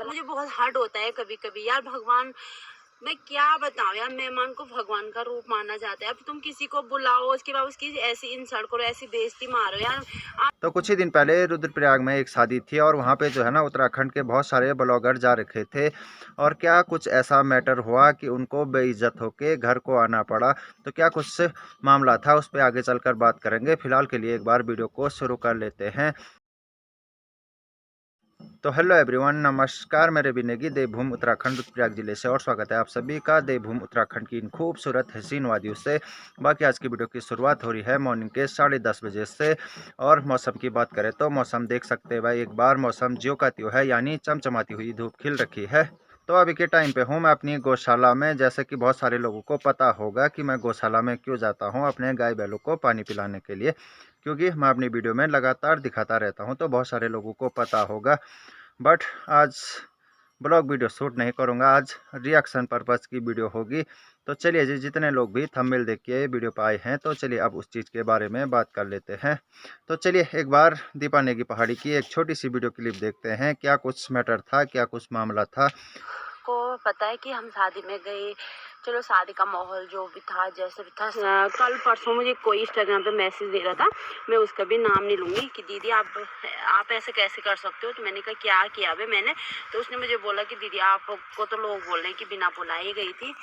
मुझे बहुत हर्ट होता है कभी कभी यार। भगवान, मैं क्या बताऊं यार, मेहमान को भगवान का रूप माना जाता है। अब तुम किसी को बुलाओ, उसके बाद उसकी ऐसी इंसल्ट करो, ऐसी बेइज्जती मारो यार। तो कुछ ही दिन पहले रुद्रप्रयाग में एक शादी थी और वहाँ पे जो है ना उत्तराखंड के बहुत सारे ब्लॉगर जा रखे थे और क्या कुछ ऐसा मैटर हुआ कि उनको बेइज्जत होके घर को आना पड़ा। तो क्या कुछ मामला था उस पर आगे चलकर बात करेंगे। फिलहाल के लिए एक बार वीडियो को शुरू कर लेते हैं। तो हेलो एवरीवन, नमस्कार। मेरे विनेगी देवभूमि उत्तराखंड रुद्रप्रयाग जिले से और स्वागत है आप सभी का देवभूमि उत्तराखंड की इन खूबसूरत हसीन वादियों से। बाकी आज की वीडियो की शुरुआत हो रही है मॉर्निंग के 10:30 बजे से। और मौसम की बात करें तो मौसम देख सकते हैं भाई, एक बार मौसम ज्यों का त्यों है, यानी चमचमाती हुई धूप खिल रखी है। तो अभी के टाइम पे हूँ मैं अपनी गौशाला में। जैसे कि बहुत सारे लोगों को पता होगा कि मैं गौशाला में क्यों जाता हूँ, अपने गाय बैलों को पानी पिलाने के लिए, क्योंकि मैं अपनी वीडियो में लगातार दिखाता रहता हूँ। तो बहुत सारे लोगों को पता होगा, बट आज ब्लॉग वीडियो शूट नहीं करूंगा, आज रिएक्शन पर्पस की वीडियो होगी। तो चलिए जी, जितने लोग भी थंबनेल देख के वीडियो पे आए हैं, तो चलिए अब उस चीज़ के बारे में बात कर लेते हैं। तो चलिए एक बार दीपा नेगी पहाड़ी की एक छोटी सी वीडियो क्लिप देखते हैं, क्या कुछ मैटर था, क्या कुछ मामला था। को पता है कि हम शादी में गए, चलो शादी का माहौल जो भी था जैसे भी था। कल परसों मुझे कोई इंस्टाग्राम पे मैसेज दे रहा था, मैं उसका भी नाम नहीं लूंगी, कि दीदी आप ऐसे कैसे कर सकते हो। तो मैंने कहा क्या किया बे मैंने। तो उसने मुझे बोला कि दीदी आपको तो लोग बोल रहे हैं कि बिना बुलाए गई थी।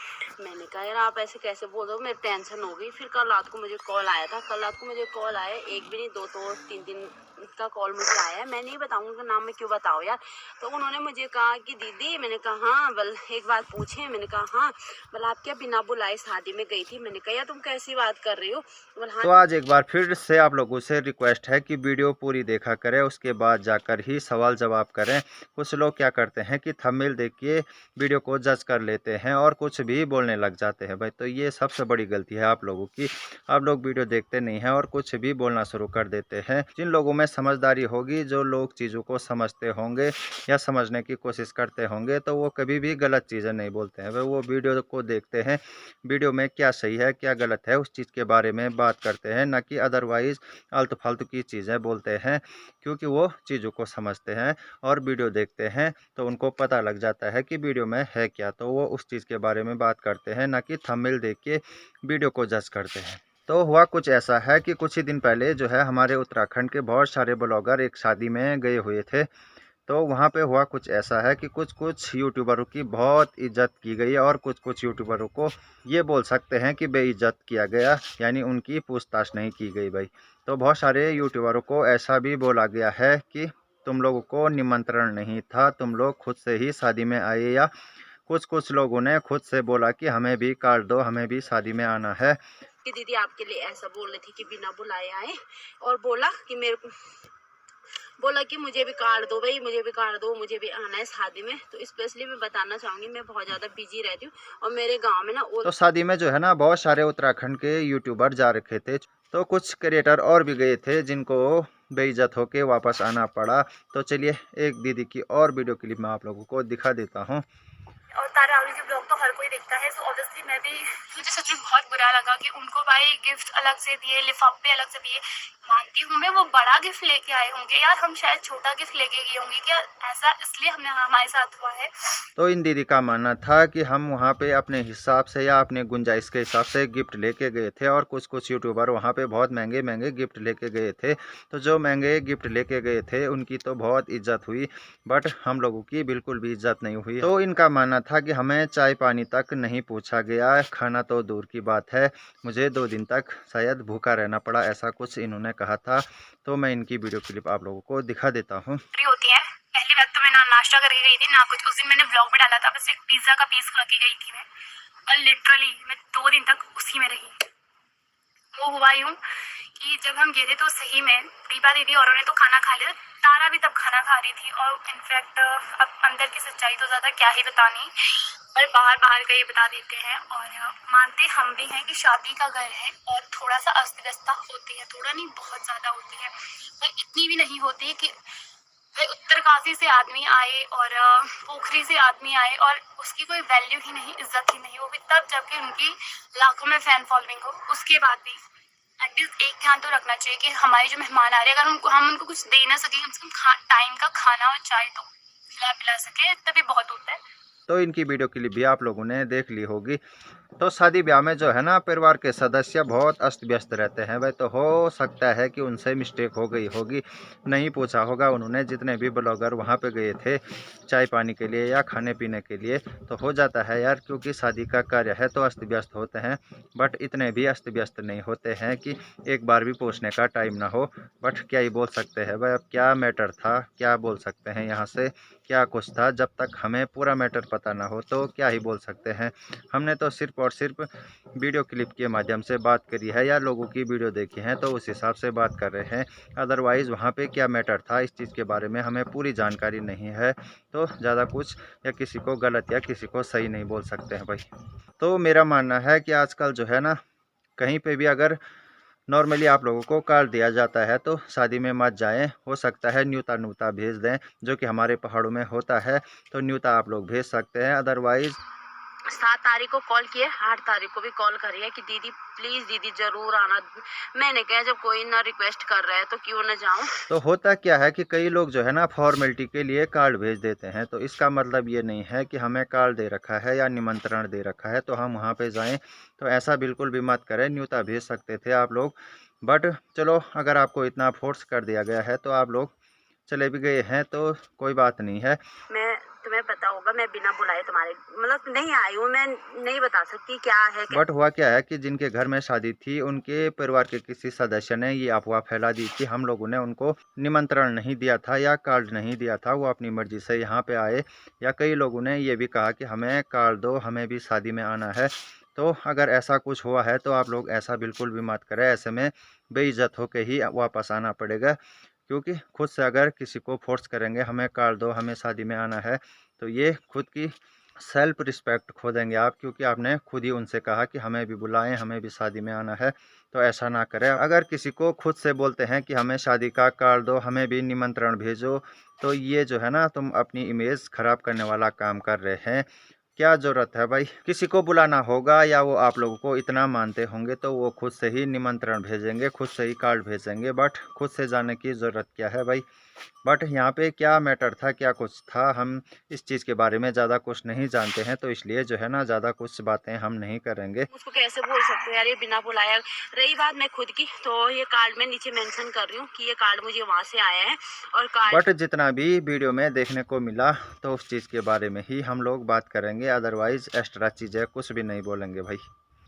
मैंने कहा यार आप ऐसे कैसे बोल रहे हो, मेरी टेंशन हो गई। फिर कल रात को मुझे कॉल आया था, कल रात को मुझे कॉल आया, एक भी नहीं दो तो 3 दिन का कॉल मुझे आया है। मैं नहीं बताऊंगा उनका नाम, मैं क्यों बताओ यार। तो उन्होंने मुझे कहा कि दीदी, मैंने कहा हाँ बल एक बात पूछे, मैंने कहा हाँ बल आप क्या बिना बुलाए शादी में गई थी। मैंने कहा यार तुम कैसी बात कर रही हो। बोल हाँ। तो आज एक बार फिर से आप लोगों से रिक्वेस्ट है कि वीडियो पूरी देखा करें, उसके बाद जाकर ही सवाल जवाब करें। कुछ लोग क्या करते हैं कि थंबनेल देख के वीडियो को जज कर लेते हैं और कुछ भी बोलने लग जाते हैं भाई। तो ये सबसे बड़ी गलती है आप लोगों की। आप लोग वीडियो देखते नहीं हैं और कुछ भी बोलना शुरू कर देते हैं। जिन लोगों में समझदारी होगी, जो लोग चीज़ों को समझते होंगे या समझने की कोशिश करते होंगे, तो वो कभी भी गलत चीज़ें नहीं बोलते हैं। वो वीडियो को देखते हैं, वीडियो में क्या सही है क्या गलत है उस चीज़ के बारे में बात करते हैं, ना कि अदरवाइज़ आलतू फालतू की चीज़ें बोलते हैं। क्योंकि वो चीज़ों को समझते हैं और वीडियो देखते हैं तो उनको पता लग जाता है कि वीडियो में है क्या, तो वो उस चीज़ के बारे में बात करते हैं, ना कि थंबनेल देख के वीडियो को जज करते हैं। तो हुआ कुछ ऐसा है कि कुछ ही दिन पहले जो है हमारे उत्तराखंड के बहुत सारे ब्लॉगर एक शादी में गए हुए थे। तो वहाँ पे हुआ कुछ ऐसा है कि कुछ कुछ यूट्यूबरों की बहुत इज्जत की गई और कुछ कुछ यूट्यूबरों को ये बोल सकते हैं कि बेइज्जत किया गया, यानी उनकी पूछताछ नहीं की गई भाई। तो बहुत सारे यूट्यूबरों को ऐसा भी बोला गया है कि तुम लोगों को निमंत्रण नहीं था, तुम लोग खुद से ही शादी में आए, या कुछ कुछ लोगों ने खुद से बोला कि हमें भी कार्ड दो, हमें भी शादी में आना है। कि दीदी आपके लिए ऐसा बोल रही थी कि बिना बुलाए आए, और बोला कि मेरे को बोला कि मुझे भी कार्ड दो भाई, मुझे भी कार्ड दो, मुझे भी आना है शादी में। तो स्पेशली मैं बताना चाहूंगी, मैं बहुत ज़्यादा बिजी रहती हूँ और मेरे गांव में ना तो शादी में जो है ना बहुत सारे उत्तराखंड के यूट्यूबर जा रखे थे। तो कुछ क्रिएटर और भी गए थे जिनको बेइज्जत होके वापस आना पड़ा। तो चलिए एक दीदी की और वीडियो क्लिप मैं आप लोगों को दिखा देता हूँ। और तारा राहुल के ब्लॉग तो हर कोई देखता है, सो ऑब्वियसली मैं भी, मुझे सच में बहुत बुरा लगा कि उनको भाई गिफ्ट अलग से दिए, लिफाफे अलग से दिए। मानती हूँ मैं वो बड़ा गिफ्ट लेके आए होंगे यार, हम शायद छोटा गिफ्ट लेके गए होंगे क्या, ऐसा इसलिए हमारे साथ हुआ है। तो इन दीदी का मानना था कि हम वहाँ पे अपने हिसाब से या अपने गुंजाइश के हिसाब से गिफ्ट लेके गए थे और कुछ कुछ यूट्यूबर वहाँ पे बहुत महंगे महंगे गिफ्ट लेके गए थे। तो जो महंगे गिफ्ट लेके गए थे उनकी तो बहुत इज्जत हुई, बट हम लोगों की बिल्कुल भी इज्जत नहीं हुई। तो इनका मानना था कि हमें चाय पानी तक नहीं पूछा गया, खाना तो दूर की बात है, मुझे 2 दिन तक शायद भूखा रहना पड़ा, ऐसा कुछ इन्होंने कहा था। तो मैं इनकी वीडियो क्लिप आप लोगों को दिखा देता हूँ। होती है पहली बात तो मैं ना नाश्ता करके गई थी ना कुछ, उस दिन मैंने ब्लॉग में डाला था, बस एक पिज्जा का पीस खा के गई थी मैं, और लिटरली मैं 2 दिन तक उसी में रही। वो हुआ यूँ कि जब हम गए थे तो सही में दीपा दीदी और ने तो खाना खा लिया, तारा भी तब खाना खा रही थी, और इनफैक्ट अब अंदर की सच्चाई तो ज़्यादा क्या ही बतानी, पर बाहर बाहर का ये बता देते हैं। और मानते हम भी हैं कि शादी का घर है और थोड़ा सा अस्त व्यस्तता होती है, थोड़ा नहीं बहुत ज़्यादा होती है, पर इतनी भी नहीं होती है कि भाई उत्तरकाशी से आदमी आए और पोखरी से आदमी आए और उसकी कोई वैल्यू ही नहीं, इज्जत ही नहीं, वो भी तब जबकि उनकी लाखों में फैन फॉलोइंग हो। उसके बाद भी एटलीस्ट एक ध्यान तो रखना चाहिए कि हमारे जो मेहमान आ रहे हैं, अगर हम उनको कुछ दे ना सके, कम से कम टाइम का खाना और चाय तो खिला पिला सके तभी बहुत होता है। तो इनकी वीडियो क्लिप भी आप लोगों ने देख ली होगी। तो शादी ब्याह में जो है ना परिवार के सदस्य बहुत अस्त व्यस्त रहते हैं भाई, तो हो सकता है कि उनसे मिस्टेक हो गई होगी, नहीं पूछा होगा उन्होंने। जितने भी ब्लॉगर वहाँ पे गए थे चाय पानी के लिए या खाने पीने के लिए, तो हो जाता है यार, क्योंकि शादी का कार्य है तो अस्त व्यस्त होते हैं, बट इतने भी अस्त व्यस्त नहीं होते हैं कि एक बार भी पूछने का टाइम ना हो। बट क्या ही बोल सकते हैं भाई, अब क्या मैटर था, क्या बोल सकते हैं यहाँ से, क्या कुछ था। जब तक हमें पूरा मैटर पता ना हो तो क्या ही बोल सकते हैं। हमने तो सिर्फ और सिर्फ वीडियो क्लिप के माध्यम से बात करी है या लोगों की वीडियो देखी है, तो उस हिसाब से बात कर रहे हैं। अदरवाइज़ वहाँ पे क्या मैटर था इस चीज़ के बारे में हमें पूरी जानकारी नहीं है, तो ज़्यादा कुछ या किसी को गलत या किसी को सही नहीं बोल सकते हैं भाई। तो मेरा मानना है कि आजकल जो है ना, कहीं पे भी अगर नॉर्मली आप लोगों को कार्ड दिया जाता है तो शादी में मत जाएं। हो सकता है न्यूता न्यूता भेज दें, जो कि हमारे पहाड़ों में होता है, तो न्यूता आप लोग भेज सकते हैं। अदरवाइज़ 7 तारीख को कॉल किए, 8 तारीख को भी कॉल करी है कि दीदी प्लीज़ दीदी ज़रूर आना। मैंने कहा जब कोई ना रिक्वेस्ट कर रहा है तो क्यों ना जाऊं। तो होता क्या है कि कई लोग जो है ना फॉर्मेलिटी के लिए कार्ड भेज देते हैं, तो इसका मतलब ये नहीं है कि हमें कार्ड दे रखा है या निमंत्रण दे रखा है तो हम वहाँ पे जाएं। तो ऐसा बिल्कुल भी मत करें। न्यूता भेज सकते थे आप लोग, बट चलो अगर आपको इतना फोर्स कर दिया गया है तो आप लोग चले भी गए हैं तो कोई बात नहीं है। मैं तुम्हें पता होगा मैं बिना बुलाए तुम्हारे मतलब नहीं आई हूँ, मैं नहीं बता सकती क्या है बट हुआ क्या है कि जिनके घर में शादी थी उनके परिवार के किसी सदस्य ने ये अफवाह फैला दी कि हम लोगों ने उनको निमंत्रण नहीं दिया था या कार्ड नहीं दिया था, वो अपनी मर्जी से यहाँ पे आए। या कई लोगों ने ये भी कहा कि हमें कार्ड दो, हमें भी शादी में आना है। तो अगर ऐसा कुछ हुआ है तो आप लोग ऐसा बिल्कुल भी मत करें, ऐसे में बेइज्जत होके ही वापस आना पड़ेगा। क्योंकि खुद से अगर किसी को फोर्स करेंगे हमें कार्ड दो, हमें शादी में आना है, तो ये खुद की सेल्फ रिस्पेक्ट खो देंगे आप, क्योंकि आपने खुद ही उनसे कहा कि हमें भी बुलाएं, हमें भी शादी में आना है। तो ऐसा ना करें। अगर किसी को खुद से बोलते हैं कि हमें शादी का कार्ड दो, हमें भी निमंत्रण भेजो, तो ये जो है ना तुम अपनी इमेज खराब करने वाला काम कर रहे हैं। क्या ज़रूरत है भाई, किसी को बुलाना होगा या वो आप लोगों को इतना मानते होंगे तो वो खुद से ही निमंत्रण भेजेंगे, खुद से ही कार्ड भेजेंगे। बट खुद से जाने की ज़रूरत क्या है भाई। बट यहाँ पे क्या मैटर था, क्या कुछ था, हम इस चीज़ के बारे में ज़्यादा कुछ नहीं जानते हैं, तो इसलिए जो है ना ज़्यादा कुछ बातें हम नहीं करेंगे। उसको कैसे बोल सकते हो यार ये बिना बुलाया। रही बात मैं खुद की, तो ये कार्ड में नीचे मेंशन कर रही हूँ कि ये कार्ड मुझे वहाँ से आया है और कार्ड बट जितना भी वीडियो में देखने को मिला तो उस चीज़ के बारे में ही हम लोग बात करेंगे, अदरवाइज़ एक्स्ट्रा चीज़ें कुछ भी नहीं बोलेंगे भाई।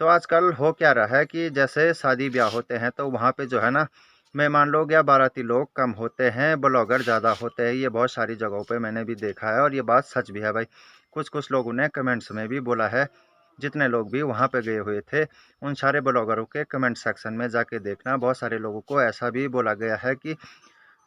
तो आजकल हो क्या रहा है कि जैसे शादी ब्याह होते हैं तो वहाँ पे जो है ना मेहमान लोग या बाराती लोग कम होते हैं, ब्लॉगर ज़्यादा होते हैं। ये बहुत सारी जगहों पे मैंने भी देखा है और ये बात सच भी है भाई। कुछ लोगों ने कमेंट्स में भी बोला है। जितने लोग भी वहाँ पे गए हुए थे उन सारे ब्लॉगरों के कमेंट सेक्शन में जाके देखना, बहुत सारे लोगों को ऐसा भी बोला गया है कि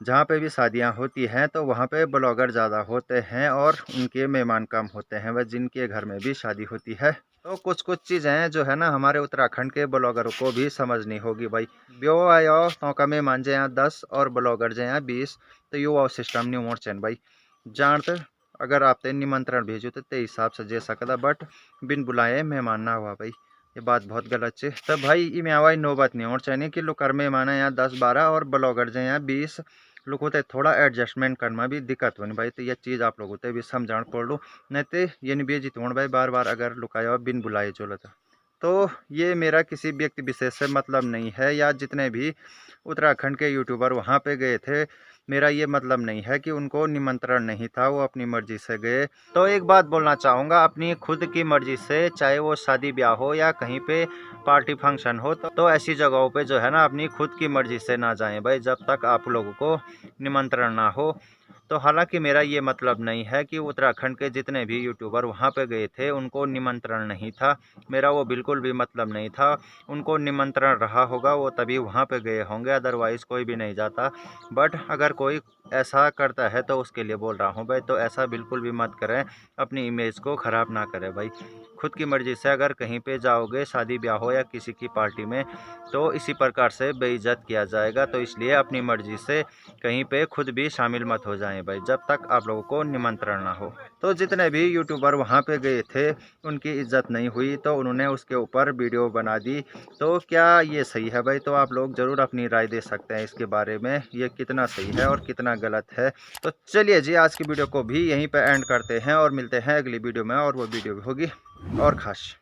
जहाँ पे भी शादियाँ होती हैं तो वहाँ पे ब्लॉगर ज़्यादा होते हैं और उनके मेहमान कम होते हैं, वह जिनके घर में भी शादी होती है। तो कुछ चीज़ें जो है ना हमारे उत्तराखंड के ब्लॉगरों को भी समझनी होगी भाई। ब्यो आयो तो का मेहमान जो यहाँ 10 और ब्लॉगर जो यहाँ 20, तो यो वो सिस्टम नहीं मोड़ चैन भाई। जानते अगर आप निमंत्रण भेजो तो ते हिसाब से जे सकता, बट बिन बुलाए मेहमान ना हुआ भाई, ये बात बहुत गलत है। तब भाई इमें आवाज नौबत नहीं और चाहिए कि लोग कर मेहमान है यहाँ 10-12 और ब्लॉगर जो यहाँ 20 लोग होते, थोड़ा एडजस्टमेंट करना भी दिक्कत होनी भाई। तो ये चीज़ आप लोग होते भी समझाण पड़ लो, नहीं तो ये नहीं बेजित होना भाई बार बार अगर लुकाया बिन बुलाए चलो तो ये मेरा किसी व्यक्ति विशेष से मतलब नहीं है, या जितने भी उत्तराखंड के यूट्यूबर वहाँ पे गए थे मेरा ये मतलब नहीं है कि उनको निमंत्रण नहीं था, वो अपनी मर्जी से गए। तो एक बात बोलना चाहूँगा, अपनी खुद की मर्जी से चाहे वो शादी ब्याह हो या कहीं पे पार्टी फंक्शन हो तो ऐसी जगहों पे जो है ना अपनी खुद की मर्जी से ना जाएं भाई, जब तक आप लोगों को निमंत्रण ना हो। तो हालांकि मेरा ये मतलब नहीं है कि उत्तराखंड के जितने भी यूट्यूबर वहाँ पे गए थे उनको निमंत्रण नहीं था, मेरा वो बिल्कुल भी मतलब नहीं था। उनको निमंत्रण रहा होगा वो तभी वहाँ पे गए होंगे, अदरवाइज़ कोई भी नहीं जाता। बट अगर कोई ऐसा करता है तो उसके लिए बोल रहा हूँ भाई, तो ऐसा बिल्कुल भी मत करें, अपनी इमेज को ख़राब ना करें भाई। खुद की मर्जी से अगर कहीं पे जाओगे शादी ब्याह हो या किसी की पार्टी में, तो इसी प्रकार से बेइज्जत किया जाएगा। तो इसलिए अपनी मर्जी से कहीं पे खुद भी शामिल मत हो जाएं भाई, जब तक आप लोगों को निमंत्रण ना हो। तो जितने भी यूट्यूबर वहाँ पे गए थे उनकी इज्जत नहीं हुई, तो उन्होंने उसके ऊपर वीडियो बना दी। तो क्या ये सही है भाई? तो आप लोग ज़रूर अपनी राय दे सकते हैं इसके बारे में, ये कितना सही है और कितना गलत है। तो चलिए जी, आज की वीडियो को भी यहीं पर एंड करते हैं और मिलते हैं अगली वीडियो में, और वो वीडियो भी होगी और ख़ास।